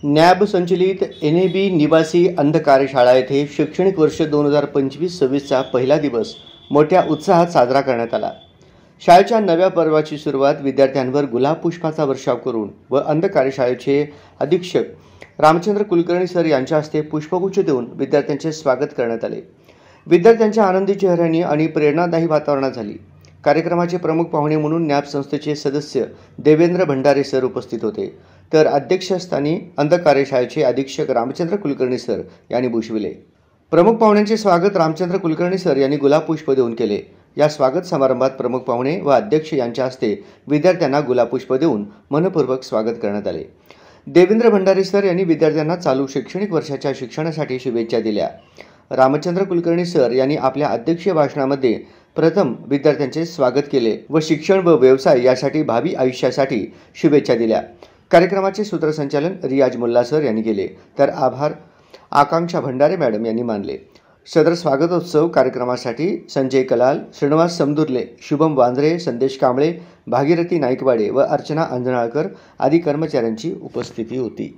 Nab संचलित NAB निवासी अंध कार्यशाळा येथे शैक्षणिक वर्ष 2025-26चा पहिला दिवस मोठ्या उत्साहात साजरा करण्यात आला। शाळेच्या नव्या पर्वाची सुरुवात विद्यार्थ्यांवर गुलाब पुष्पाचा वर्षाव करून व अंध कार्यशाळेचे अधीक्षक रामचंद्र कुलकर्णी सर यांच्या हस्ते पुष्पगुच्छ देऊन विद्यार्थ्यांचे स्वागत करण्यात आले। विद्यार्थ्यांच्या आनंदी चेहऱ्यांनी आणि प्रेरणादायी वातावरणात झाली। कार्यक्रमाचे प्रमुख पाहुणे म्हणून नॅब संस्थेचे सदस्य देवेंद्र भंडारे सर उपस्थित होते, तर अध्यक्षस्थानी अंध कार्यशाळेचे अधीक्षक रामचंद्र कुलकर्णी सर यांनी भूषविले। प्रमुख पाहुण्यांचे स्वागत रामचंद्र कुलकर्णी सर यांनी गुलाब पुष्प देऊन केले। या स्वागत समारंभात प्रमुख पाहुणे व अध्यक्ष यांच्या हस्ते विद्यार्थ्यांना गुलाब पुष्प देऊन मनपूर्वक स्वागत करण्यात आले। देवेंद्र भंडारे सर यांनी विद्यार्थ्यांना चालू शैक्षणिक वर्षाच्या शिक्षणासाठी शुभेच्छा दिल्या। रामचंद्र कुलकर्णी सर यांनी आपल्या अध्यक्षीय भाषणामध्ये प्रथम विद्यार्थ्यांचे स्वागत केले व शिक्षण व व्यवसाय यासाठी भावी आयुष्यासाठी शुभेच्छा दिल्या। कार्यक्रमाचे सूत्रसंचालन रियाज मुल्ला सर यांनी केले, तर आभार आकांक्षा भंडारे मॅडम यांनी मानले। सदर स्वागतोत्सव कार्यक्रमासाठी संजय कलाल, श्रीनिवास समदुर्ले, शुभम वांद्रे, संदेश कांबळे, भागीरथी नाईकवाडे व अर्चना अंजनाळकर आदी कर्मचाऱ्यांची उपस्थिती होती।